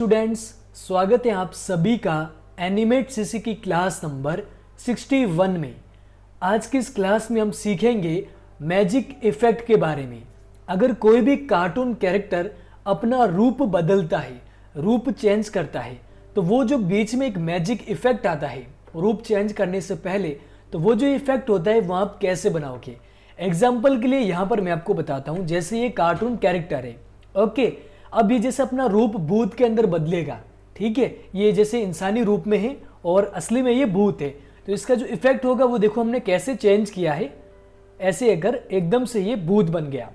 Students, स्वागत है आप सभी का एनिमेट सीसी की क्लास नंबर 61 में। आज की इस क्लास में हम सीखेंगे मैजिक इफेक्ट के बारे में। अगर कोई भी कार्टून कैरेक्टर अपना रूप बदलता है, रूप चेंज करता है, तो वो जो बीच में एक मैजिक इफेक्ट आता है रूप चेंज करने से पहले, तो वो जो इफेक्ट होता है वो आप कैसे बनाओगे। एग्जाम्पल के लिए यहाँ पर मैं आपको बताता हूँ। जैसे ये कार्टून कैरेक्टर है, ओके, अब ये जैसे अपना रूप भूत के अंदर बदलेगा, ठीक है। ये जैसे इंसानी रूप में है और असली में ये भूत है, तो इसका जो इफेक्ट होगा वो देखो हमने कैसे चेंज किया है। ऐसे अगर एकदम से ये भूत बन गया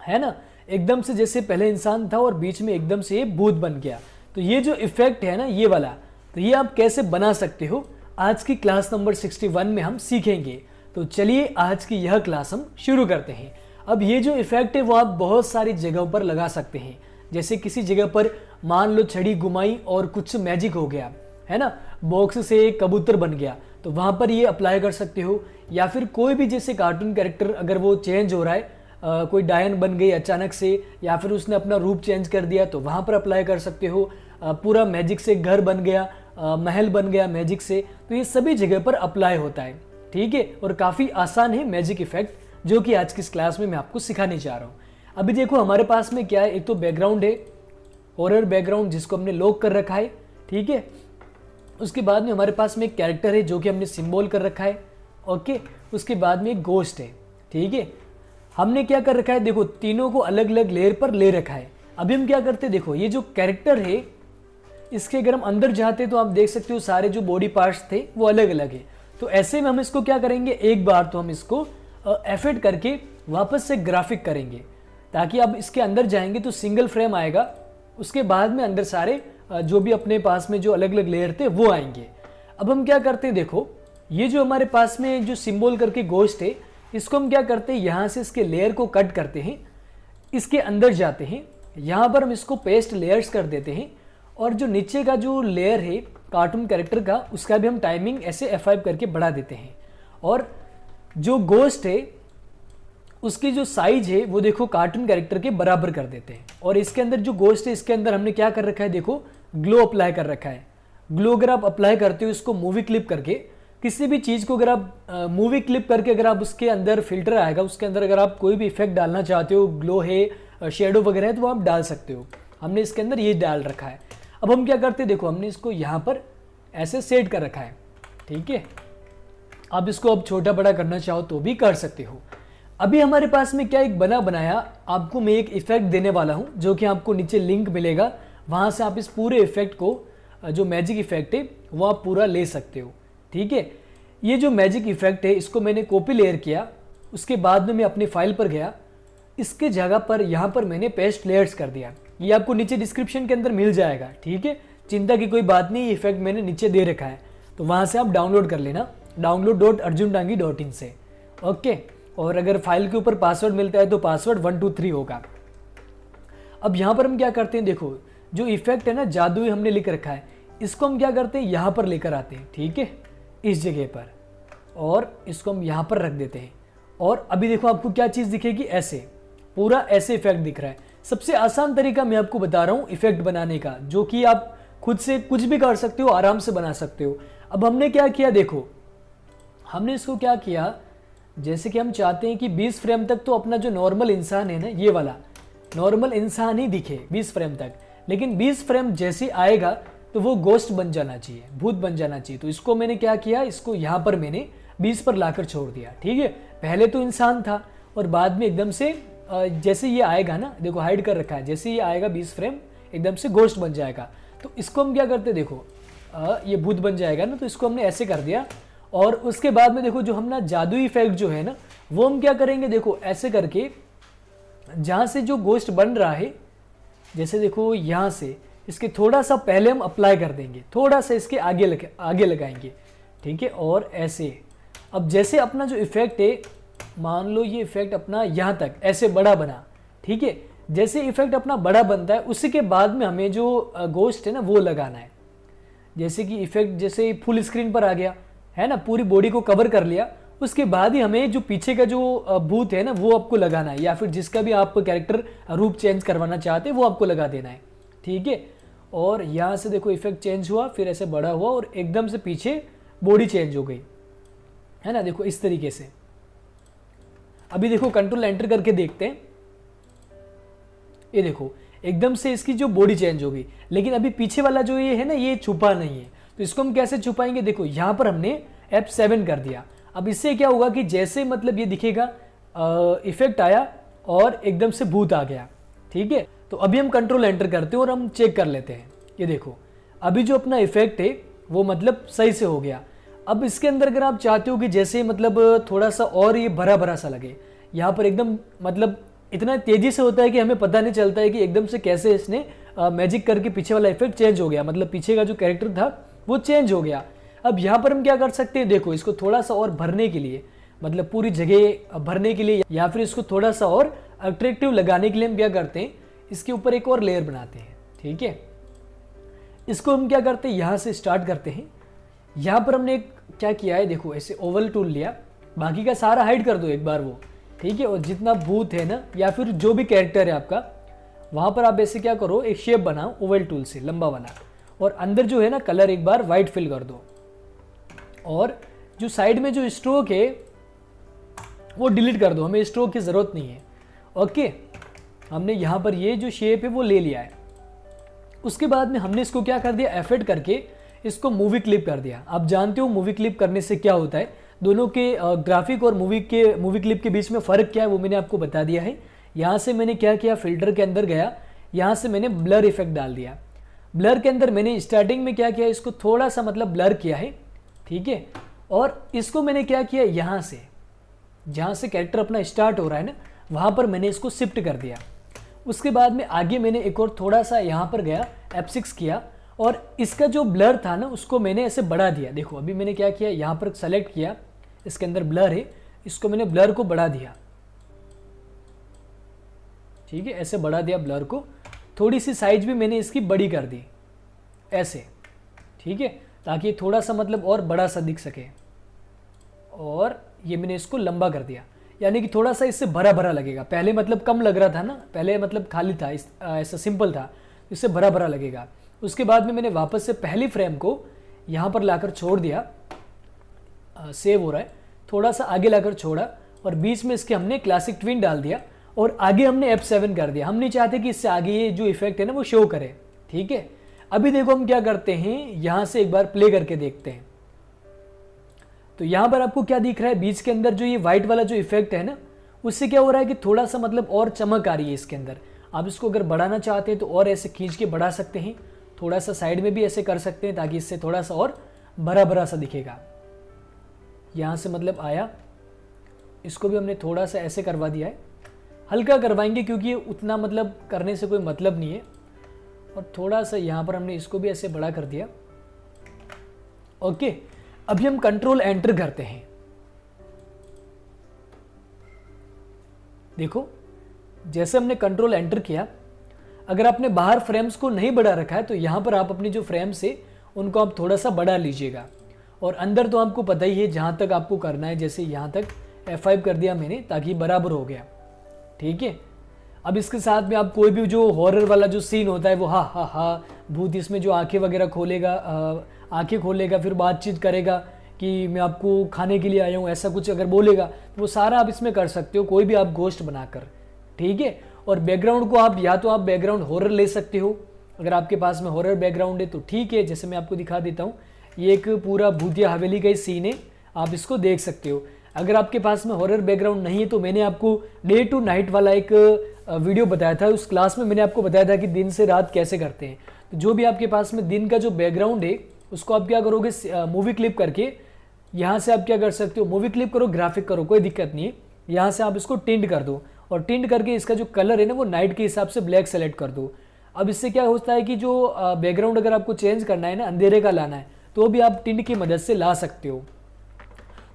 है ना, एकदम से जैसे पहले इंसान था और बीच में एकदम से ये भूत बन गया, तो ये जो इफेक्ट है ना ये वाला, तो ये आप कैसे बना सकते हो आज की क्लास नंबर 61 में हम सीखेंगे। तो चलिए आज की यह क्लास हम शुरू करते हैं। अब ये जो इफेक्ट है वो आप बहुत सारी जगहों पर लगा सकते हैं। जैसे किसी जगह पर मान लो छड़ी घुमाई और कुछ मैजिक हो गया है ना, बॉक्स से एक कबूतर बन गया, तो वहां पर ये अप्लाई कर सकते हो। या फिर कोई भी जैसे कार्टून कैरेक्टर अगर वो चेंज हो रहा है, कोई डायन बन गई अचानक से, या फिर उसने अपना रूप चेंज कर दिया, तो वहां पर अप्लाई कर सकते हो। पूरा मैजिक से घर बन गया, महल बन गया मैजिक से, तो ये सभी जगह पर अप्लाई होता है, ठीक है। और काफ़ी आसान है मैजिक इफेक्ट, जो कि आज की इस क्लास में मैं आपको सिखाने जा रहा हूँ। अभी देखो हमारे पास में क्या है, एक तो बैकग्राउंड है, हॉरर बैकग्राउंड जिसको हमने लॉक कर रखा है, ठीक है। उसके बाद में हमारे पास में एक कैरेक्टर है जो कि हमने सिंबल कर रखा है, ओके। उसके बाद में एक गोस्ट है, ठीक है। हमने क्या कर रखा है, देखो तीनों को अलग अलग लेयर पर ले रखा है। अभी हम क्या करते हैं, देखो ये जो कैरेक्टर है इसके अगर हम अंदर जाते तो आप देख सकते हो सारे जो बॉडी पार्ट्स थे वो अलग अलग है। तो ऐसे में हम इसको क्या करेंगे, एक बार तो हम इसको एफेक्ट करके वापस से ग्राफिक करेंगे, ताकि अब इसके अंदर जाएंगे तो सिंगल फ्रेम आएगा। उसके बाद में अंदर सारे जो भी अपने पास में जो अलग अलग लेयर थे वो आएंगे। अब हम क्या करते हैं, देखो ये जो हमारे पास में जो सिंबल करके गोश्त है, इसको हम क्या करते हैं, यहाँ से इसके लेयर को कट करते हैं, इसके अंदर जाते हैं, यहाँ पर हम इसको पेस्ट लेयर्स कर देते हैं। और जो नीचे का जो लेयर है कार्टून कैरेक्टर का, उसका भी हम टाइमिंग ऐसे F5 करके बढ़ा देते हैं। और जो गोश्त है उसकी जो साइज है वो देखो कार्टून कैरेक्टर के बराबर कर देते हैं। और इसके अंदर जो गोश्त है इसके अंदर हमने क्या कर रखा है, देखो ग्लो अप्लाई कर रखा है। ग्लो अगर आप अप्लाई करते हो इसको मूवी क्लिप करके, किसी भी चीज़ को अगर आप मूवी क्लिप करके अगर आप उसके अंदर फिल्टर आएगा, उसके अंदर अगर आप कोई भी इफेक्ट डालना चाहते हो, ग्लो है, शेडो वगैरह है, तो वो आप डाल सकते हो। हमने इसके अंदर ये डाल रखा है। अब हम क्या करते हैं, देखो हमने इसको यहाँ पर ऐसे सेट कर रखा है, ठीक है। आप इसको अब छोटा बड़ा करना चाहो तो भी कर सकते हो। अभी हमारे पास में क्या एक बना बनाया आपको मैं एक इफेक्ट देने वाला हूँ, जो कि आपको नीचे लिंक मिलेगा, वहाँ से आप इस पूरे इफेक्ट को, जो मैजिक इफेक्ट है वो आप पूरा ले सकते हो, ठीक है। ये जो मैजिक इफेक्ट है इसको मैंने कॉपी लेयर किया, उसके बाद में मैं अपनी फाइल पर गया, इसके जगह पर यहाँ पर मैंने पेस्ट लेयर्स कर दिया। ये आपको नीचे डिस्क्रिप्शन के अंदर मिल जाएगा, ठीक है, चिंता की कोई बात नहीं। ये इफेक्ट मैंने नीचे दे रखा है, तो वहाँ से आप डाउनलोड कर लेना, download.arjundangi.in से, ओके। और अगर फाइल के ऊपर पासवर्ड मिलता है तो पासवर्ड 123 होगा। अब यहाँ पर हम क्या करते हैं, देखो जो इफेक्ट है ना जादुई हमने लिख रखा है, इसको हम क्या करते हैं यहाँ पर लेकर आते हैं, ठीक है, इस जगह पर, और इसको हम यहाँ पर रख देते हैं। और अभी देखो आपको क्या चीज़ दिखेगी, ऐसे पूरा ऐसे इफेक्ट दिख रहा है। सबसे आसान तरीका मैं आपको बता रहा हूँ इफेक्ट बनाने का, जो कि आप खुद से कुछ भी कर सकते हो, आराम से बना सकते हो। अब हमने क्या किया, देखो हमने इसको क्या किया, जैसे कि हम चाहते हैं कि 20 फ्रेम तक तो अपना जो नॉर्मल इंसान है ना, ये वाला नॉर्मल इंसान ही दिखे 20 फ्रेम तक, लेकिन 20 फ्रेम जैसे आएगा तो वो गोश्त बन जाना चाहिए, भूत बन जाना चाहिए। तो इसको मैंने क्या किया, इसको यहाँ पर मैंने 20 पर लाकर छोड़ दिया, ठीक है। पहले तो इंसान था और बाद में एकदम से जैसे ये आएगा ना, देखो हाइड कर रखा है, जैसे ये आएगा 20 फ्रेम एकदम से गोश्त बन जाएगा। तो इसको हम क्या करते, देखो ये भूत बन जाएगा ना, तो इसको हमने ऐसे कर दिया। और उसके बाद में देखो जो हम ना जादुई इफेक्ट जो है ना, वो हम क्या करेंगे, देखो ऐसे करके जहाँ से जो गोश्त बन रहा है, जैसे देखो यहाँ से इसके थोड़ा सा पहले हम अप्लाई कर देंगे, थोड़ा सा इसके आगे लगाएंगे, ठीक है। और ऐसे अब जैसे अपना जो इफेक्ट है, मान लो ये इफेक्ट अपना यहाँ तक ऐसे बड़ा बना, ठीक है। जैसे इफेक्ट अपना बड़ा बनता है उसी के बाद में हमें जो गोश्त है ना वो लगाना है। जैसे कि इफेक्ट जैसे फुल स्क्रीन पर आ गया है ना, पूरी बॉडी को कवर कर लिया, उसके बाद ही हमें जो पीछे का जो भूत है ना वो आपको लगाना है, या फिर जिसका भी आप कैरेक्टर रूप चेंज करवाना चाहते हैं वो आपको लगा देना है, ठीक है। और यहाँ से देखो इफेक्ट चेंज हुआ, फिर ऐसे बड़ा हुआ और एकदम से पीछे बॉडी चेंज हो गई, है ना। देखो इस तरीके से। अभी देखो कंट्रोल एंटर करके देखते हैं, ये देखो एकदम से इसकी जो बॉडी चेंज हो गई, लेकिन अभी पीछे वाला जो ये है ना, ये छुपा नहीं है। तो इसको हम कैसे छुपाएंगे, देखो यहाँ पर हमने F7 कर दिया। अब इससे क्या होगा कि जैसे मतलब ये दिखेगा इफेक्ट आया और एकदम से भूत आ गया, ठीक है। तो अभी हम कंट्रोल एंटर करते हैं और हम चेक कर लेते हैं। ये देखो अभी जो अपना इफेक्ट है वो मतलब सही से हो गया। अब इसके अंदर अगर आप चाहते हो कि जैसे मतलब थोड़ा सा और ये भरा भरा सा लगे, यहाँ पर एकदम मतलब इतना तेजी से होता है कि हमें पता नहीं चलता है कि एकदम से कैसे इसने मैजिक करके पीछे वाला इफेक्ट चेंज हो गया, मतलब पीछे का जो कैरेक्टर था वो चेंज हो गया। अब यहाँ पर हम क्या कर सकते हैं, देखो इसको थोड़ा सा और भरने के लिए, मतलब पूरी जगह भरने के लिए या फिर इसको थोड़ा सा और अट्रैक्टिव लगाने के लिए हम क्या करते हैं, इसके ऊपर एक और लेयर बनाते हैं, ठीक है। इसको हम क्या करते हैं, यहाँ से स्टार्ट करते हैं। यहाँ पर हमने एक क्या किया है, देखो ऐसे ओवल टूल लिया, बाकी का सारा हाइड कर दो एक बार वो, ठीक है। और जितना भूत है ना या फिर जो भी कैरेक्टर है आपका, वहाँ पर आप ऐसे क्या करो, एक शेप बनाओ ओवल टूल से लंबा वाला, और अंदर जो है ना कलर एक बार वाइट फिल कर दो, और जो साइड में जो स्ट्रोक है वो डिलीट कर दो, हमें स्ट्रोक की ज़रूरत नहीं है। ओके, हमने यहाँ पर ये जो शेप है वो ले लिया है। उसके बाद में हमने इसको क्या कर दिया, एफेक्ट करके इसको मूवी क्लिप कर दिया। आप जानते हो मूवी क्लिप करने से क्या होता है, दोनों के ग्राफिक और मूवी क्लिप के बीच में फ़र्क क्या है वो मैंने आपको बता दिया है। यहाँ से मैंने क्या किया, फिल्टर के अंदर गया, यहाँ से मैंने ब्लर इफेक्ट डाल दिया। ब्लर के अंदर मैंने स्टार्टिंग में क्या किया, इसको थोड़ा सा मतलब ब्लर किया है, ठीक है। और इसको मैंने क्या किया, यहाँ से जहाँ से कैरेक्टर अपना स्टार्ट हो रहा है ना, वहाँ पर मैंने इसको शिफ्ट कर दिया। उसके बाद में आगे मैंने एक और थोड़ा सा यहाँ पर गया, F6 किया, और इसका जो ब्लर था ना उसको मैंने ऐसे बढ़ा दिया। देखो अभी मैंने क्या किया, यहाँ पर सेलेक्ट किया, इसके अंदर ब्लर है, इसको मैंने ब्लर को बढ़ा दिया, ठीक है, ऐसे बढ़ा दिया ब्लर को। थोड़ी सी साइज भी मैंने इसकी बड़ी कर दी ऐसे, ठीक है, ताकि थोड़ा सा मतलब और बड़ा सा दिख सके। और ये मैंने इसको लंबा कर दिया, यानी कि थोड़ा सा इससे भरा भरा लगेगा। पहले मतलब कम लग रहा था ना, पहले मतलब खाली था, ऐसा सिंपल था, इससे भरा भरा लगेगा। उसके बाद में मैंने वापस से पहली फ्रेम को यहाँ पर लाकर छोड़ दिया, सेव हो रहा है, थोड़ा सा आगे लाकर छोड़ा, और बीच में इसके हमने क्लासिक ट्विन डाल दिया, और आगे हमने F7 कर दिया। हम नहीं चाहते कि इससे आगे ये जो इफेक्ट है ना वो शो करे, ठीक है। अभी देखो हम क्या करते हैं, यहाँ से एक बार प्ले करके देखते हैं। तो यहाँ पर आपको क्या दिख रहा है, बीच के अंदर जो ये व्हाइट वाला जो इफेक्ट है ना, उससे क्या हो रहा है कि थोड़ा सा मतलब और चमक आ रही है इसके अंदर। आप इसको अगर बढ़ाना चाहते हैं तो और ऐसे खींच के बढ़ा सकते हैं, थोड़ा सा साइड में भी ऐसे कर सकते हैं, ताकि इससे थोड़ा सा और भरा भरा सा दिखेगा। यहाँ से मतलब आया, इसको भी हमने थोड़ा सा ऐसे करवा दिया है, हल्का करवाएंगे क्योंकि ये उतना मतलब करने से कोई मतलब नहीं है। और थोड़ा सा यहाँ पर हमने इसको भी ऐसे बड़ा कर दिया। ओके, अभी हम कंट्रोल एंटर करते हैं। देखो जैसे हमने कंट्रोल एंटर किया, अगर आपने बाहर फ्रेम्स को नहीं बढ़ा रखा है तो यहाँ पर आप अपनी जो फ्रेम्स है उनको आप थोड़ा सा बढ़ा लीजिएगा। और अंदर तो आपको पता ही है जहाँ तक आपको करना है, जैसे यहाँ तक F5 कर दिया मैंने, ताकि बराबर हो गया, ठीक है। अब इसके साथ में आप कोई भी जो हॉरर वाला जो सीन होता है वो हा हा हा भूत इसमें जो आंखें वगैरह खोलेगा, आंखें खोलेगा, फिर बातचीत करेगा कि मैं आपको खाने के लिए आया हूँ, ऐसा कुछ अगर बोलेगा तो वो सारा आप इसमें कर सकते हो, कोई भी आप घोस्ट बनाकर, ठीक है। और बैकग्राउंड को आप या तो आप बैकग्राउंड हॉरर ले सकते हो, अगर आपके पास में हॉरर बैकग्राउंड है तो ठीक है। जैसे मैं आपको दिखा देता हूँ, ये एक पूरा भूतिया हवेली का ही सीन है, आप इसको देख सकते हो। अगर आपके पास में हॉरर बैकग्राउंड नहीं है तो मैंने आपको डे टू नाइट वाला एक वीडियो बताया था, उस क्लास में मैंने आपको बताया था कि दिन से रात कैसे करते हैं। तो जो भी आपके पास में दिन का जो बैकग्राउंड है उसको आप क्या करोगे, मूवी क्लिप करके यहाँ से आप क्या कर सकते हो, मूवी क्लिप करो, ग्राफिक करो, कोई दिक्कत नहीं है। यहाँ से आप इसको टिंट कर दो, और टिंट करके इसका जो कलर है ना वो नाइट के हिसाब से ब्लैक सेलेक्ट कर दो। अब इससे क्या होता है कि जो बैकग्राउंड अगर आपको चेंज करना है ना, अंधेरे का लाना है, तो भी आप टिंट की मदद से ला सकते हो।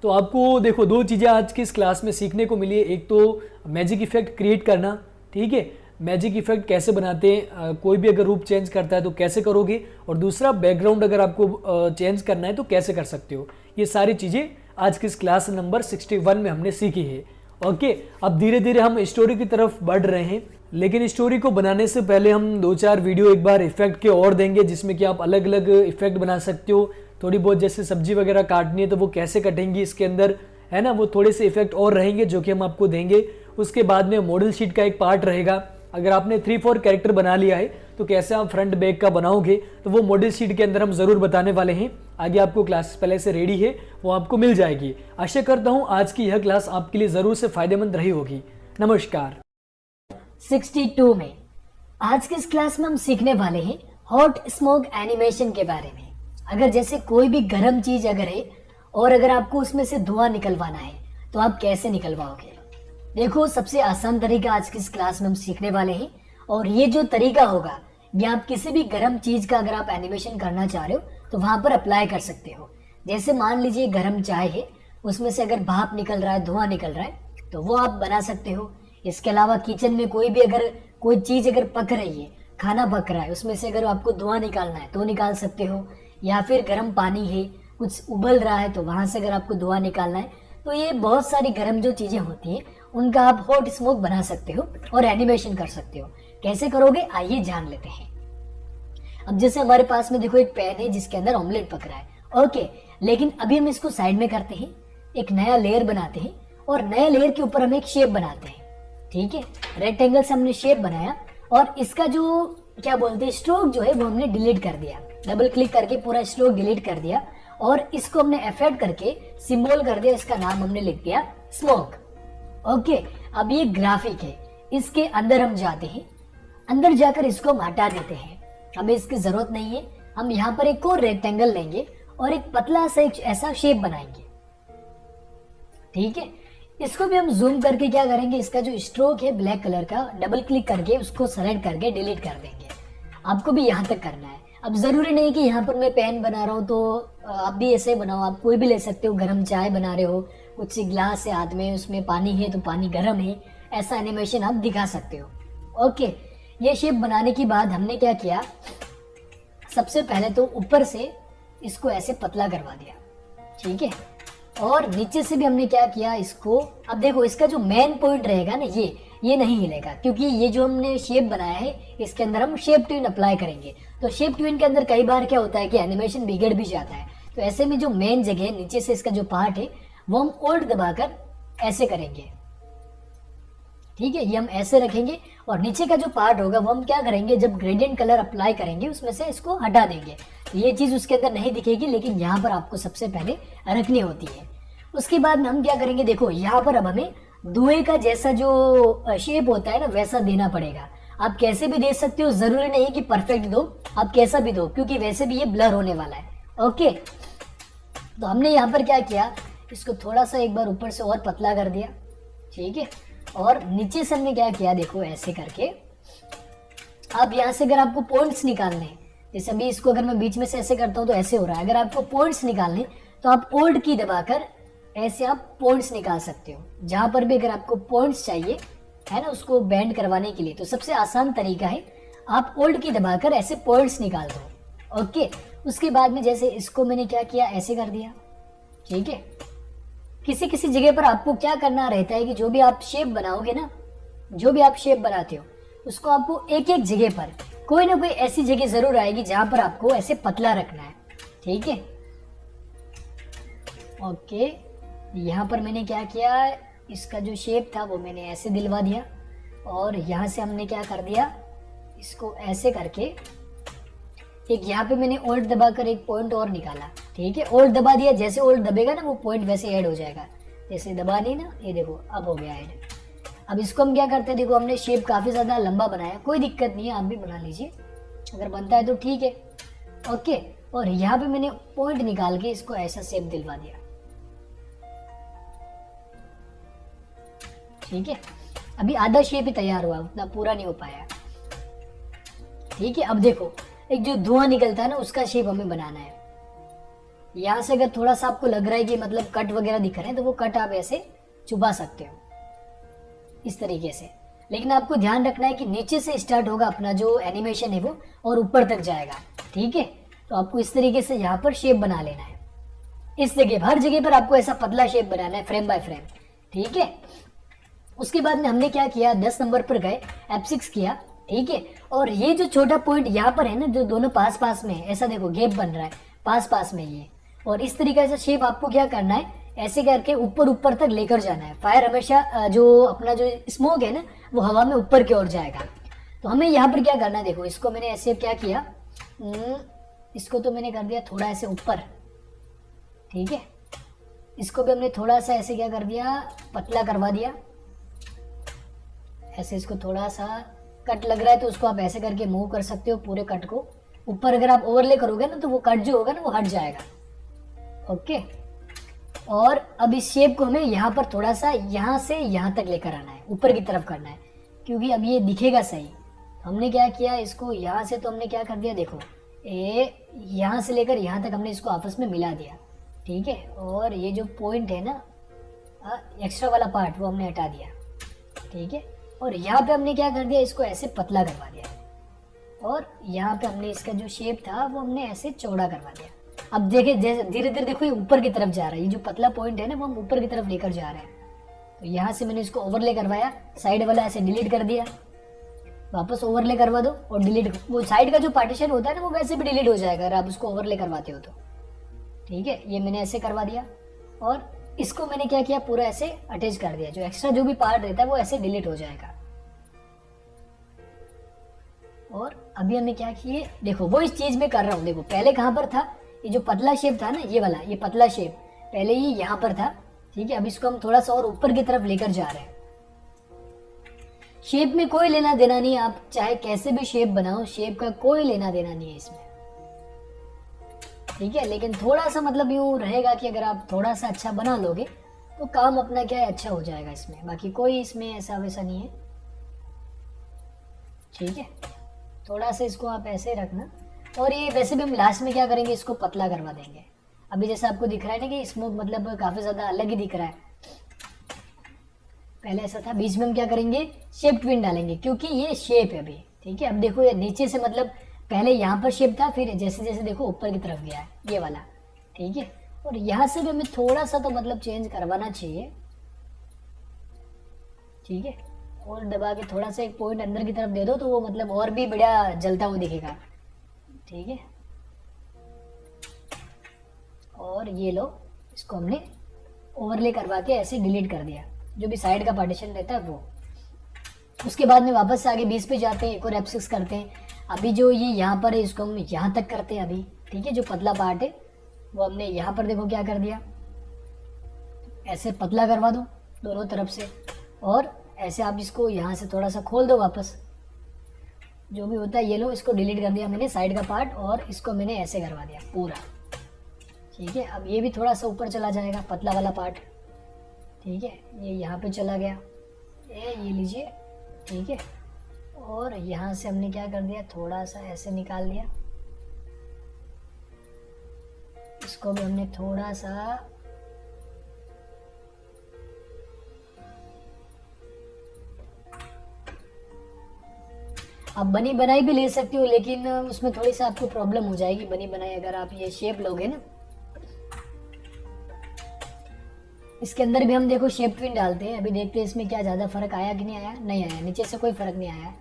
तो आपको देखो दो चीज़ें आज की इस क्लास में सीखने को मिली है। एक तो मैजिक इफेक्ट क्रिएट करना, ठीक है, मैजिक इफेक्ट कैसे बनाते हैं, कोई भी अगर रूप चेंज करता है तो कैसे करोगे, और दूसरा बैकग्राउंड अगर आपको चेंज करना है तो कैसे कर सकते हो। ये सारी चीज़ें आज की इस क्लास नंबर 61 में हमने सीखी है। ओके, अब धीरे धीरे हम स्टोरी की तरफ बढ़ रहे हैं। लेकिन स्टोरी को बनाने से पहले हम 2-4 वीडियो एक बार इफेक्ट के और देंगे, जिसमें कि आप अलग अलग इफेक्ट बना सकते हो। थोड़ी बहुत जैसे सब्जी वगैरह काटनी है तो वो कैसे कटेंगी इसके अंदर, है ना, वो थोड़े से इफेक्ट और रहेंगे जो कि हम आपको देंगे। उसके बाद में मॉडल शीट का एक पार्ट रहेगा। अगर आपने 3-4 कैरेक्टर बना लिया है तो कैसे आप फ्रंट बैक का बनाओगे तो वो मॉडल शीट के अंदर हम ज़रूर बताने वाले हैं। आगे आपको क्लासेस पहले से रेडी है, वो आपको मिल जाएगी। आशा करता हूँ आज की यह क्लास आपके लिए ज़रूर से फायदेमंद रही होगी। नमस्कार। 62 में आज की इस क्लास में हम सीखने वाले हैं हॉट स्मोक एनिमेशन के बारे में। अगर जैसे कोई भी गर्म चीज अगर है और अगर आपको उसमें से धुआं निकलवाना है तो आप कैसे निकलवाओगे। देखो, सबसे आसान तरीका आज की इस क्लास में हम सीखने वाले हैं, और ये जो तरीका होगा ये आप किसी भी गर्म चीज का अगर आप एनिमेशन करना चाह रहे हो तो वहां पर अप्लाई कर सकते हो। जैसे मान लीजिए गर्म चाय है, उसमें से अगर भाप निकल रहा है, धुआं निकल रहा है, तो वो आप बना सकते हो। इसके अलावा किचन में कोई भी अगर कोई चीज अगर पक रही है, खाना पक रहा है, उसमें से अगर आपको धुआं निकालना है तो निकाल सकते हो। या फिर गर्म पानी है, कुछ उबल रहा है, तो वहां से अगर आपको धुआं निकालना है, तो ये बहुत सारी गर्म जो चीजें होती हैं उनका आप हॉट स्मोक बना सकते हो और एनिमेशन कर सकते हो। कैसे करोगे आइए जान लेते हैं। अब जैसे हमारे पास में देखो एक पैन है जिसके अंदर ऑमलेट पक रहा है, ओके, लेकिन अभी हम इसको साइड में करते हैं, एक नया लेयर बनाते हैं और नए लेयर के ऊपर हम एक शेप बनाते हैं। ठीक है, रेक्टेंगल से हमने शेप बनाया और इसका जो क्या बोलते हैं स्ट्रोक जो है वो हमने डिलीट कर दिया। डबल क्लिक करके पूरा स्ट्रोक डिलीट कर दिया और इसको हमने एफेक्ट करके सिंबल कर दिया, इसका नाम हमने लिख दिया स्मोक। ओके, अब ये ग्राफिक है, इसके अंदर हम जाते हैं, अंदर जाकर इसको हम हटा देते हैं, हमें इसकी जरूरत नहीं है। हम यहाँ पर एक और रेक्टेंगल लेंगे और एक पतला सा एक ऐसा शेप बनाएंगे। ठीक है, इसको भी हम जूम करके क्या करेंगे, इसका जो स्ट्रोक है ब्लैक कलर का, डबल क्लिक करके उसको सेलेक्ट करके डिलीट कर देंगे। आपको भी यहाँ तक करना है। अब जरूरी नहीं कि यहाँ पर मैं पेन बना रहा हूँ तो आप भी ऐसे बनाओ, आप कोई भी ले सकते हो। गर्म चाय बना रहे हो, कुछ ग्लास है हाथ में, उसमें पानी है तो पानी गर्म है, ऐसा एनिमेशन आप दिखा सकते हो। ओके, ये शेप बनाने के बाद हमने क्या किया, सबसे पहले तो ऊपर से इसको ऐसे पतला करवा दिया। ठीक है, और नीचे से भी हमने क्या किया इसको। अब देखो, इसका जो मेन पॉइंट रहेगा ना, ये नहीं हिलेगा, क्योंकि ये जो हमने शेप बनाया है इसके अंदर हम शेप ट्यून अप्लाई करेंगे। तो शेप ट्यून के अंदर कई बार क्या होता है कि एनिमेशन बिगड़ भी जाता है। तो ऐसे में जो मेन जगह है, नीचे से इसका जो पार्ट है वो हम ओल्ड दबाकर ऐसे करेंगे। ठीक है, ये हम ऐसे रखेंगे और नीचे का जो पार्ट होगा वो हम क्या करेंगे, जब ग्रेडियंट कलर अप्लाई करेंगे उसमें से इसको हटा देंगे। ये चीज उसके अंदर नहीं दिखेगी, लेकिन यहाँ पर आपको सबसे पहले रखनी होती है। उसके बाद में हम क्या करेंगे, देखो यहाँ पर अब हमें धुएं का जैसा जो शेप होता है ना वैसा देना पड़ेगा। आप कैसे भी दे सकते हो, जरूरी नहीं है कि परफेक्ट दो, आप कैसा भी दो, क्योंकि वैसे भी ये ब्लर होने वाला है। ओके, तो हमने यहाँ पर क्या किया, इसको थोड़ा सा एक बार ऊपर से और पतला कर दिया। ठीक है, और नीचे से हमने क्या किया, देखो ऐसे करके। अब यहाँ से अगर आपको पॉइंट्स निकालने हैं, जैसे अभी इसको अगर मैं बीच में से ऐसे करता हूँ तो ऐसे हो रहा है, अगर आपको पॉइंट्स निकालने तो आप ओल्ड की दबाकर ऐसे आप पॉइंट्स निकाल सकते हो। जहां पर भी अगर आपको पॉइंट्स चाहिए है ना, उसको बैंड करवाने के लिए, तो सबसे आसान तरीका है आप ओल्ड की दबाकर ऐसे पॉइंट्स निकाल दो। ओके, उसके बाद में जैसे इसको मैंने क्या किया, ऐसे कर दिया। ठीक है, किसी किसी जगह पर आपको क्या करना रहता है कि जो भी आप शेप बनाओगे ना, जो भी आप शेप बनाते हो उसको आपको एक एक जगह पर कोई ना कोई ऐसी जगह जरूर आएगी जहां पर आपको ऐसे पतला रखना है। ठीक है, ओके, यहाँ पर मैंने क्या किया, इसका जो शेप था वो मैंने ऐसे दिलवा दिया और यहाँ से हमने क्या कर दिया, इसको ऐसे करके एक यहाँ पे मैंने ओल्ड दबाकर एक पॉइंट और निकाला। ठीक है, ओल्ड दबा दिया, जैसे ओल्ड दबेगा ना वो पॉइंट वैसे ऐड हो जाएगा। जैसे दबा नहीं ना, ये देखो अब हो गया ऐड। अब इसको हम क्या करते हैं, देखो हमने शेप काफ़ी ज़्यादा लंबा बनाया, कोई दिक्कत नहीं है, आप भी बना लीजिए, अगर बनता है तो ठीक है। ओके, और यहाँ पे मैंने पॉइंट निकाल के इसको ऐसा शेप दिलवा दिया। ठीक है, अभी आधा शेप ही तैयार हुआ, उतना पूरा नहीं हो पाया। ठीक है, अब देखो एक जो धुआं निकलता है ना उसका शेप हमें बनाना है। यहाँ से अगर थोड़ा सा आपको लग रहा है कि मतलब कट वगैरह दिख रहे हैं तो वो कट आप ऐसे चुबा सकते हो इस तरीके से। लेकिन आपको ध्यान रखना है कि नीचे से स्टार्ट होगा अपना जो एनिमेशन है वो और ऊपर तक जाएगा। ठीक है, तो आपको इस तरीके से यहाँ पर शेप बना लेना है। इस जगह हर जगह पर आपको ऐसा पतला शेप बनाना है फ्रेम बाय फ्रेम। ठीक है, उसके बाद में हमने क्या किया, 10 नंबर पर गए, F6 किया, ठीक है। और ये जो छोटा पॉइंट यहाँ पर है ना, जो दोनों पास पास में है, ऐसा देखो गैप बन रहा है पास पास में ये, और इस तरीके से शेप आपको क्या करना है, ऐसे करके ऊपर ऊपर तक लेकर जाना है। फायर हमेशा जो अपना जो स्मोक है ना वो हवा में ऊपर की ओर जाएगा। तो हमें यहाँ पर क्या करना है, देखो इसको मैंने ऐसे क्या किया, इसको तो मैंने कर दिया थोड़ा ऐसे ऊपर, ठीक है। इसको भी हमने थोड़ा सा ऐसे क्या कर दिया, पतला करवा दिया ऐसे। इसको थोड़ा सा कट लग रहा है तो उसको आप ऐसे करके मूव कर सकते हो पूरे कट को ऊपर। अगर आप ओवरले करोगे ना तो वो कट जो होगा ना वो हट जाएगा, ओके। और अब इस शेप को हमें यहाँ पर थोड़ा सा यहाँ से यहाँ तक लेकर आना है, ऊपर की तरफ करना है, क्योंकि अब ये दिखेगा सही। हमने क्या किया, इसको यहाँ से तो हमने क्या कर दिया, देखो यहाँ से लेकर यहाँ तक हमने इसको आपस में मिला दिया, ठीक है। और ये जो पॉइंट है ना एक्स्ट्रा वाला पार्ट वो हमने हटा दिया, ठीक है। और यहाँ पे हमने क्या कर दिया, इसको ऐसे पतला करवा दिया, और यहाँ पे हमने इसका जो शेप था वो हमने ऐसे चौड़ा करवा दिया। अब देखे जैसे धीरे धीरे देखो ये ऊपर की तरफ जा रहा है, ये जो पतला पॉइंट है ना वो हम ऊपर की तरफ लेकर जा रहे हैं। तो यहाँ से मैंने इसको ओवरले करवाया, साइड वाला ऐसे डिलीट कर दिया, वापस ओवरले करवा दो और डिलीट। वो साइड का जो पार्टीशन होता है ना वो वैसे भी डिलीट हो जाएगा अगर आप उसको ओवरले करवाते हो तो, ठीक है। ये मैंने ऐसे करवा दिया, और इसको मैंने क्या किया, पूरा ऐसे अटैच कर दिया। जो एक्स्ट्रा जो भी पार्ट रहता है वो ऐसे डिलीट हो जाएगा। और अभी हमने क्या किए, देखो वो इस चीज में कर रहा हूँ, देखो पहले कहाँ पर था, ये जो पतला शेप था ना ये वाला, ये पतला शेप पहले ये यहाँ पर था, ठीक है। अब इसको हम थोड़ा सा और ऊपर की तरफ लेकर जा रहे हैं। शेप में कोई लेना देना नहीं, आप चाहे कैसे भी शेप बनाओ, शेप का कोई लेना देना नहीं है इसमें, ठीक है। लेकिन थोड़ा सा मतलब यूँ रहेगा कि अगर आप थोड़ा सा अच्छा बना लोगे तो काम अपना क्या है अच्छा हो जाएगा इसमें, बाकी कोई इसमें ऐसा वैसा नहीं है, ठीक है। थोड़ा सा इसको आप ऐसे रखना। और ये वैसे भी हम लास्ट में क्या करेंगे, इसको पतला करवा देंगे। अभी जैसे आपको दिख रहा है ना कि स्मोक मतलब काफ़ी ज़्यादा अलग ही दिख रहा है, पहले ऐसा था। बीच में हम क्या करेंगे, शेप ट्विन डालेंगे, क्योंकि ये शेप है अभी, ठीक है। अब देखो ये नीचे से मतलब पहले यहाँ पर शेप था, फिर जैसे जैसे देखो ऊपर की तरफ गया है ये वाला, ठीक है। और यहाँ से भी हमें थोड़ा सा तो मतलब चेंज करवाना चाहिए, ठीक है। और दबा के थोड़ा सा एक पॉइंट अंदर की तरफ दे दो तो वो मतलब और भी बढ़िया जलता हुआ दिखेगा, ठीक है। और ये लो, इसको हमने ओवरले करवा के ऐसे डिलीट कर दिया, जो भी साइड का पार्टीशन रहता है वो। उसके बाद में वापस से आगे 20 पे जाते हैं, एक और F6 करते हैं। अभी जो ये यहाँ पर है इसको हम यहाँ तक करते हैं अभी, ठीक है। जो पतला पार्ट है वो हमने यहाँ पर देखो क्या कर दिया, ऐसे पतला करवा दो दोनों तरफ से, और ऐसे आप इसको यहाँ से थोड़ा सा खोल दो वापस, जो भी होता है। ये लो, इसको डिलीट कर दिया मैंने साइड का पार्ट, और इसको मैंने ऐसे करवा दिया पूरा, ठीक है। अब ये भी थोड़ा सा ऊपर चला जाएगा पतला वाला पार्ट, ठीक है। ये यहाँ पे चला गया, ये लीजिए, ठीक है। और यहाँ से हमने क्या कर दिया, थोड़ा सा ऐसे निकाल दिया, इसको भी हमने थोड़ा सा आप बनी बनाई भी ले सकते हो, लेकिन उसमें थोड़ी सा आपको प्रॉब्लम हो जाएगी बनी बनाई अगर आप ये शेप लोगे ना। इसके अंदर भी हम देखो शेप ट्विन डालते हैं, अभी देखते हैं इसमें क्या ज़्यादा फर्क आया कि नहीं आया। नहीं आया, नीचे से कोई फर्क नहीं आया।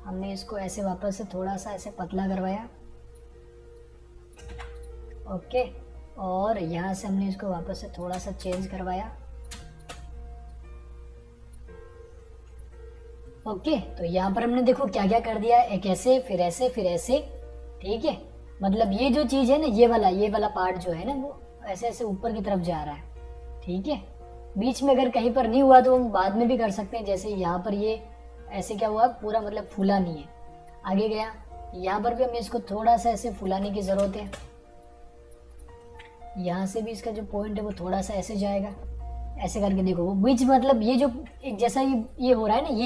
हमने इसको ऐसे वापस से थोड़ा सा ऐसे पतला करवाया, ओके। और यहाँ से हमने इसको वापस से थोड़ा सा चेंज करवाया, ओके। तो यहाँ पर हमने देखो क्या क्या कर दिया, एक ऐसे फिर ऐसे फिर ऐसे, ठीक है। मतलब ये जो चीज़ है ना, ये वाला पार्ट जो है ना वो ऐसे ऐसे ऊपर की तरफ जा रहा है, ठीक है। बीच में अगर कहीं पर नहीं हुआ तो हम बाद में भी कर सकते हैं, जैसे यहाँ पर ये ऐसे क्या हुआ, पूरा मतलब फूला नहीं है, आगे गया। यहाँ पर भी हमें इसको थोड़ा सा ऐसे फुलाने की ज़रूरत है। यहाँ से भी इसका जो पॉइंट है वो थोड़ा सा ऐसे जाएगा, ऐसे करके देखो वो बीच मतलब ये जो एक जैसा ये हो रहा है ना,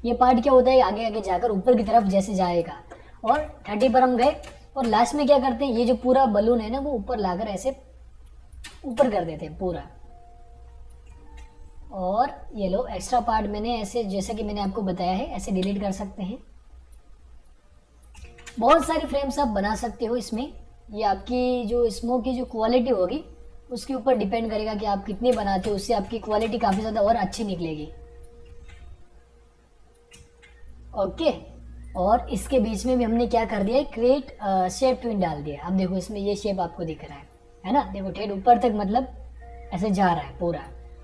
ये पार्ट क्या होता है, आगे आगे जाकर ऊपर की तरफ जैसे जाएगा। और 30 पर हम गए, और लास्ट में क्या करते हैं, ये जो पूरा बलून है ना वो ऊपर लाकर ऐसे ऊपर कर देते हैं पूरा। और ये लो, एक्स्ट्रा पार्ट मैंने ऐसे जैसे कि मैंने आपको बताया है ऐसे डिलीट कर सकते हैं। बहुत सारी फ्रेम्स आप बना सकते हो इसमें, ये आपकी जो स्मोक की जो क्वालिटी होगी उसके ऊपर डिपेंड करेगा कि आप कितनी बनाते हो, उससे आपकी क्वालिटी काफ़ी ज़्यादा और अच्छी निकलेगी, ओके, और इसके बीच में भी हमने क्या कर दिया है, क्रिएट शेप ट्विन डाल दिया। अब देखो इसमें ये शेप आपको दिख रहा है ना, देखो ठेठ ऊपर तक मतलब ऐसे जा रहा है पूरा।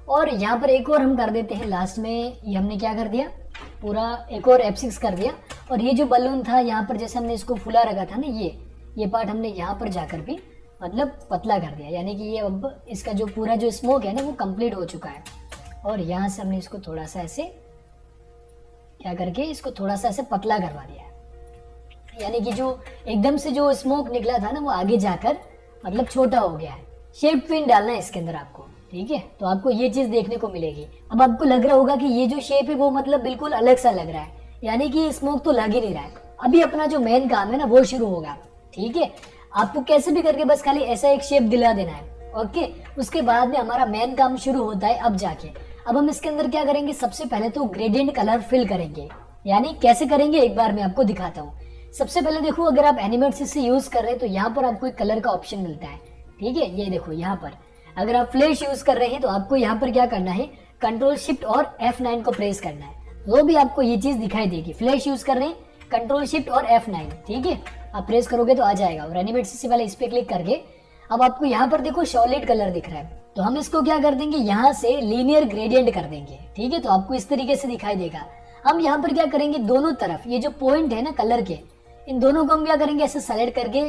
और यहाँ पर एक और हम कर देते हैं लास्ट में, ये हमने क्या कर दिया, पूरा एक और F6 कर दिया। और ये जो बलून था यहाँ पर जैसे हमने इसको फुला रखा था ना, ये पार्ट हमने यहाँ पर जाकर भी मतलब पतला कर दिया, यानी कि ये अब इसका जो पूरा जो स्मोक है ना वो कंप्लीट हो चुका है। और यहाँ से हमने इसको थोड़ा सा ऐसे क्या करके इसको थोड़ा सा ऐसे पतला करवा दिया है, यानी कि जो एकदम से जो स्मोक निकला था ना वो आगे जाकर मतलब छोटा हो गया है। शेप ट्विन डालना है इसके अंदर आपको, ठीक है, तो आपको ये चीज देखने को मिलेगी। अब आपको लग रहा होगा कि ये जो शेप है वो मतलब बिल्कुल अलग सा लग रहा है, यानी कि स्मोक तो लग ही नहीं रहा है। अभी अपना जो मेन काम है ना वो शुरू होगा, ठीक है। आपको कैसे भी करके बस खाली ऐसा एक शेप दिला देना है, ओके। उसके बाद में हमारा मेन काम शुरू होता है अब जाके। अब हम इसके अंदर क्या करेंगे, सबसे पहले तो ग्रेडियंट कलर फिल करेंगे, यानी कैसे करेंगे एक बार मैं आपको दिखाता हूँ। सबसे पहले देखो, अगर आप एनिमेट से यूज कर रहे हैं तो यहाँ पर आपको एक कलर का ऑप्शन मिलता है, ठीक है। ये देखो यहाँ पर अगर आप फ्लैश यूज कर रहे हैं तो आपको यहाँ पर क्या करना है, कंट्रोल शिफ्ट और F9 को प्रेस करना है, वो भी आपको ये चीज दिखाई देगी। फ्लैश यूज कर रहे हैं, कंट्रोल शिफ्ट और F9, ठीक है, आप प्रेस करोगे तो आ जाएगा। और एनिमेट से वाले इस पे क्लिक करके अब आपको यहाँ पर देखो सॉलिड कलर दिख रहा है, तो हम इसको क्या कर देंगे, यहाँ से लीनियर ग्रेडियंट कर देंगे, ठीक है। तो आपको इस तरीके से दिखाई देगा। हम यहाँ पर क्या करेंगे, दोनों तरफ ये जो पॉइंट है ना कलर के, इन दोनों को हम क्या करेंगे, ऐसे सेलेक्ट करके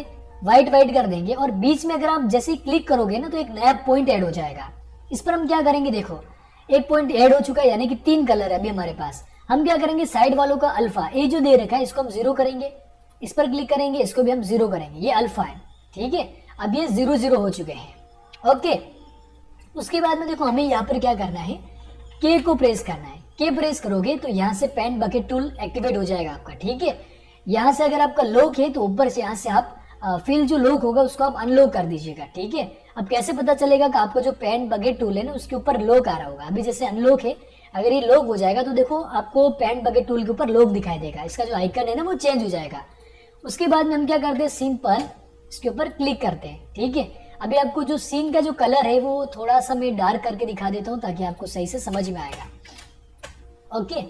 व्हाइट कर देंगे। और बीच में अगर आप जैसे ही क्लिक करोगे ना तो एक नया पॉइंट ऐड हो जाएगा। इस पर हम क्या करेंगे, देखो एक पॉइंट ऐड हो चुका है, यानी कि 3 कलर है अभी हमारे पास। हम क्या करेंगे, साइड वालों का अल्फा ए जो दे रखा है इसको हम 0 करेंगे, इस पर क्लिक करेंगे, इसको भी हम 0 करेंगे, ये अल्फा है, ठीक है। अब ये 0 हो चुके हैं, ओके। उसके बाद में देखो हमें यहाँ पर क्या करना है, के को प्रेस करना है। के प्रेस करोगे तो यहाँ से पेंट बकेट टूल एक्टिवेट हो जाएगा आपका, ठीक है। यहाँ से अगर आपका लॉक है तो ऊपर से यहाँ से आप फिल जो लॉक होगा उसको आप अनलॉक कर दीजिएगा, ठीक है। अब कैसे पता चलेगा कि आपका जो पेंट बकेट टूल है ना उसके ऊपर लॉक आ रहा होगा। अभी जैसे अनलॉक है, अगर ये लॉक हो जाएगा तो देखो आपको पेंट बकेट टूल के ऊपर लॉक दिखाई देगा, इसका जो आइकन है ना वो चेंज हो जाएगा। उसके बाद में हम क्या करते हैं, सिंपल इसके ऊपर क्लिक करते हैं, ठीक है। अभी आपको जो सीन का जो कलर है वो थोड़ा सा मैं डार्क करके दिखा देता हूँ ताकि आपको सही से समझ में आएगा, ओके।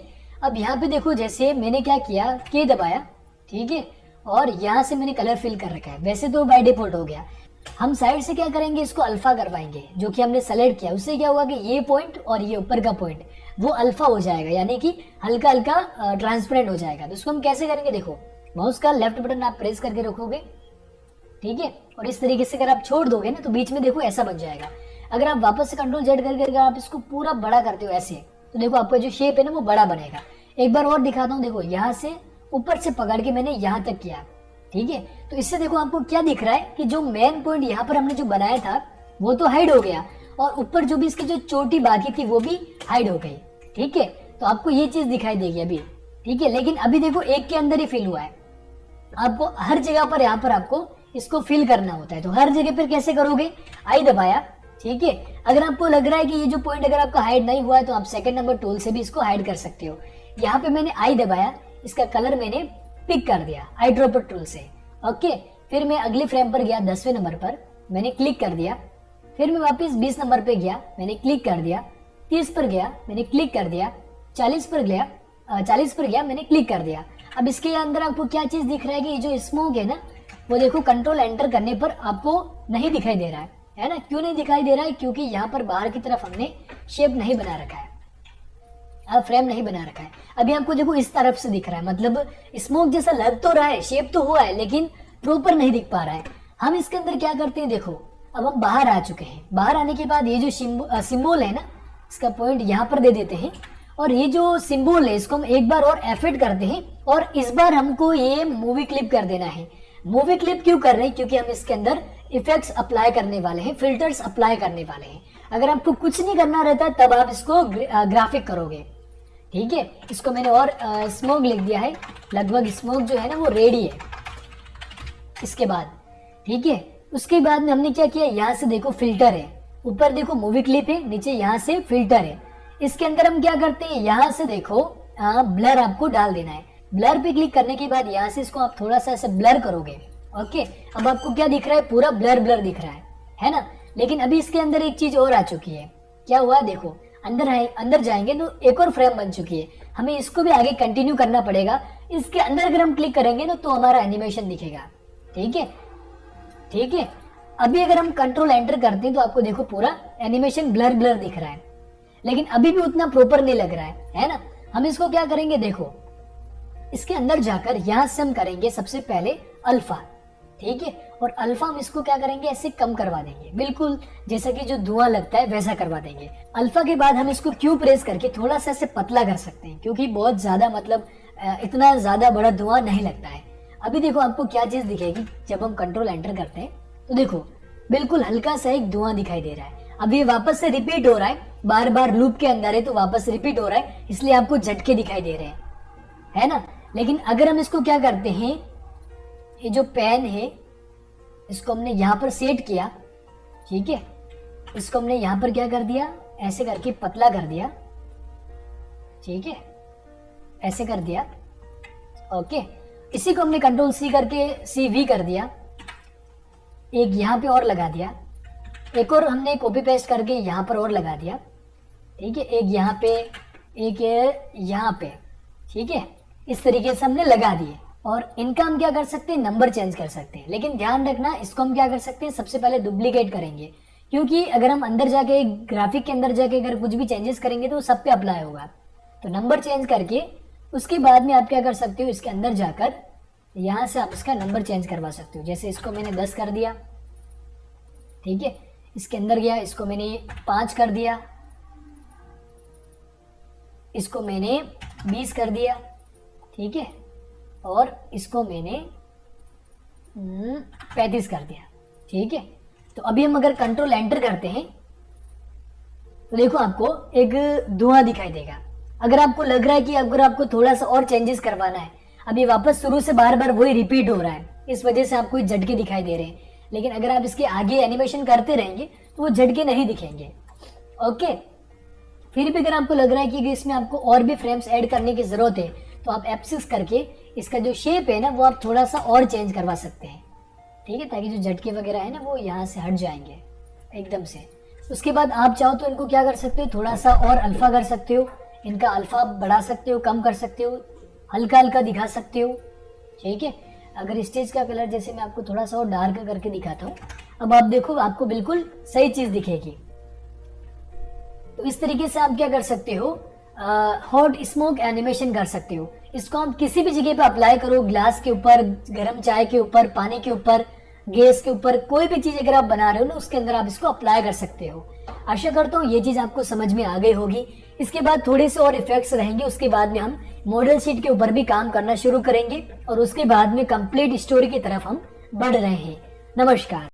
अब यहाँ पे देखो जैसे मैंने क्या किया, के दबाया, ठीक है, और यहाँ से मैंने कलर फिल कर रखा है। वैसे तो बाय डिफॉल्ट हो गया, हम साइड से क्या करेंगे, इसको अल्फा करवाएंगे, जो कि हमने सेलेक्ट किया। उससे क्या हुआ कि ये पॉइंट और ये ऊपर का पॉइंट वो अल्फा हो जाएगा, यानी कि हल्का हल्का ट्रांसपेरेंट हो जाएगा। तो इसको हम कैसे करेंगे, देखो माउस का लेफ्ट बटन आप प्रेस करके रखोगे, ठीक है, और इस तरीके से अगर आप छोड़ दोगे ना तो बीच में देखो ऐसा बन जाएगा। अगर आप वापस से कंट्रोल जेड करके अगर आप इसको पूरा बड़ा करते हो ऐसे, तो देखो आपका जो शेप है ना वो बड़ा बनेगा। एक बार और दिखाता हूँ, देखो यहाँ से ऊपर से पकड़ के मैंने यहाँ तक किया, ठीक है। तो इससे देखो आपको क्या दिख रहा है कि जो मेन पॉइंट यहाँ पर हमने जो बनाया था वो तो हाइड हो गया, और ऊपर जो भी इसकी जो चोटी बाकी थी वो भी हाइड हो गई, ठीक है। तो आपको ये चीज दिखाई देगी अभी, ठीक है। लेकिन अभी देखो एक के अंदर ही फिल हुआ है, आपको हर जगह पर यहाँ पर आपको इसको फिल करना होता है। तो हर जगह पर कैसे करोगे, आई दबाया, ठीक है। अगर आपको लग रहा है कि ये जो पॉइंट अगर आपका हाइड नहीं हुआ है तो आप सेकंड नंबर टूल से भी इसको हाइड कर सकते हो। यहाँ पे मैंने आई दबाया, इसका कलर मैंने पिक कर दिया आई ड्रॉपर टूल से, ओके। फिर मैं अगली फ्रेम पर गया, 10वें नंबर पर मैंने क्लिक कर दिया। फिर मैं वापस 20 नंबर पे गया, मैंने क्लिक कर दिया। 30 पर गया, मैंने क्लिक कर दिया। 40 पर गया, मैंने क्लिक कर दिया। अब इसके अंदर आपको क्या चीज दिख रहा है कि ये जो स्मोक है ना वो देखो कंट्रोल एंटर करने पर आपको नहीं दिखाई दे रहा है ना। क्यों नहीं दिखाई दे रहा है, क्योंकि यहाँ पर बाहर की तरफ हमने शेप नहीं बना रखा है, फ्रेम नहीं बना रखा है। अभी आपको देखो इस तरफ से दिख रहा है, मतलब स्मोक जैसा लग तो रहा है, शेप तो हुआ है, लेकिन प्रॉपर नहीं दिख पा रहा है। हम इसके अंदर क्या करते हैं, देखो अब हम बाहर आ चुके हैं। बाहर आने के बाद ये जो सिंबल है ना इसका पॉइंट यहाँ पर दे देते हैं, और ये जो सिंबल है इसको हम एक बार और एफेक्ट करते हैं, और इस बार हमको ये मूवी क्लिप कर देना है। मूवी क्लिप क्यों कर रहे हैं, क्योंकि हम इसके अंदर इफेक्ट्स अप्लाई करने वाले हैं, फिल्टर्स अप्लाई करने वाले हैं। अगर आपको कुछ नहीं करना रहता तब आप इसको ग्राफिक करोगे, ठीक है। इसको मैंने और स्मोक लिख दिया है, लगभग स्मोक जो है ना वो रेडी है। इसके बाद ठीक है, उसके बाद में हमने क्या किया, यहाँ से देखो फिल्टर है, ऊपर देखो मूवी क्लिप है, नीचे यहाँ से फिल्टर है। इसके अंदर हम क्या करते हैं, यहाँ से देखो ब्लर आपको डाल देना है। ब्लर पे क्लिक करने के बाद यहाँ से इसको आप थोड़ा सा ऐसे ब्लर करोगे, ओके। अब आपको क्या दिख रहा है, पूरा ब्लर ब्लर दिख रहा है ना। लेकिन अभी इसके अंदर एक चीज और आ चुकी है। क्या हुआ देखो, अंदर जाएंगे तो एक और फ्रेम बन चुकी है। हमें इसको भी आगे कंटिन्यू करना पड़ेगा। इसके अंदर अगर हम क्लिक करेंगे ना तो हमारा एनिमेशन दिखेगा। ठीक है, ठीक है। अभी अगर हम कंट्रोल एंटर करते हैं तो आपको देखो पूरा एनिमेशन ब्लर ब्लर दिख रहा है, लेकिन अभी भी उतना प्रॉपर नहीं लग रहा है ना। हम इसको क्या करेंगे, देखो इसके अंदर जाकर यहां से हम करेंगे सबसे पहले अल्फा। ठीक है, और अल्फा हम इसको क्या करेंगे, ऐसे कम करवा देंगे, बिल्कुल जैसा कि जो धुआं लगता है वैसा करवा देंगे। अल्फा के बाद हम इसको क्यू प्रेस करके थोड़ा सा ऐसे पतला कर सकते हैं, क्योंकि बहुत ज्यादा मतलब इतना ज्यादा बड़ा धुआं नहीं लगता है। अभी देखो आपको क्या चीज दिखेगी जब हम कंट्रोल एंटर करते हैं, तो देखो बिल्कुल हल्का सा एक धुआं दिखाई दे रहा है। अब ये वापस से रिपीट हो रहा है, बार बार लूप के अंदर है तो वापस रिपीट हो रहा है, इसलिए आपको झटके दिखाई दे रहे हैं, है ना। लेकिन अगर हम इसको क्या करते हैं, ये जो पेन है इसको हमने यहाँ पर सेट किया, ठीक है, इसको हमने यहाँ पर क्या कर दिया, ऐसे करके पतला कर दिया, ठीक है, ऐसे कर दिया, ओके। इसी को हमने कंट्रोल सी करके CV कर दिया, एक यहाँ पे और लगा दिया, एक और हमने कॉपी पेस्ट करके यहाँ पर और लगा दिया, ठीक है, एक यहाँ पे, एक यहाँ पे, ठीक है। इस तरीके से हमने लगा दिए। और इनका हम क्या कर सकते हैं, नंबर चेंज कर सकते हैं, लेकिन ध्यान रखना इसको हम क्या कर सकते हैं, सबसे पहले डुप्लीकेट करेंगे, क्योंकि अगर हम अंदर जाके ग्राफिक के अंदर जाके अगर कुछ भी चेंजेस करेंगे तो सब पे अप्लाई होगा। तो नंबर चेंज करके उसके बाद में आप क्या कर सकते हो, इसके अंदर जाकर यहाँ से आप इसका नंबर चेंज करवा सकते हो। जैसे इसको मैंने 10 कर दिया, ठीक है, इसके अंदर गया, इसको मैंने 5 कर दिया, इसको मैंने 20 कर दिया, ठीक है, और इसको मैंने 35 कर दिया, ठीक है। तो अभी हम अगर कंट्रोल एंटर करते हैं तो देखो आपको एक धुआं दिखाई देगा। अगर आपको लग रहा है कि अगर आपको थोड़ा सा और चेंजेस करवाना है, अभी वापस शुरू से बार बार वही रिपीट हो रहा है, इस वजह से आपको झटके दिखाई दे रहे हैं, लेकिन अगर आप इसके आगे एनिमेशन करते रहेंगे तो वो झटके नहीं दिखेंगे, ओके। फिर भी अगर आपको लग रहा है कि इसमें आपको और भी फ्रेम्स ऐड करने की जरूरत है तो आप F6 करके इसका जो शेप है ना वो आप थोड़ा सा और चेंज करवा सकते हैं, ठीक है, ताकि जो झटके वगैरह है ना वो यहाँ से हट जाएंगे एकदम से। उसके बाद आप चाहो तो इनको क्या कर सकते हो, थोड़ा सा और अल्फा कर सकते हो, इनका अल्फा बढ़ा सकते हो, कम कर सकते हो, हल्का हल्का दिखा सकते हो, ठीक है। अगर स्टेज का कलर जैसे मैं आपको थोड़ा सा और डार्क करके दिखाता हूँ, अब आप देखो आपको बिल्कुल सही चीज दिखेगी। तो इस तरीके से आप क्या कर सकते हो, हॉट स्मोक एनिमेशन कर सकते हो। इसको आप किसी भी जगह पे अप्लाई करो, ग्लास के ऊपर, गर्म चाय के ऊपर, पानी के ऊपर, गैस के ऊपर, कोई भी चीज अगर आप बना रहे हो ना उसके अंदर आप इसको अप्लाई कर सकते हो। आशा करता हूँ ये चीज आपको समझ में आ गई होगी। इसके बाद थोड़े से और इफेक्ट्स रहेंगे, उसके बाद में हम मॉडल शीट के ऊपर भी काम करना शुरू करेंगे और उसके बाद में कंप्लीट स्टोरी की तरफ हम बढ़ रहे हैं। नमस्कार।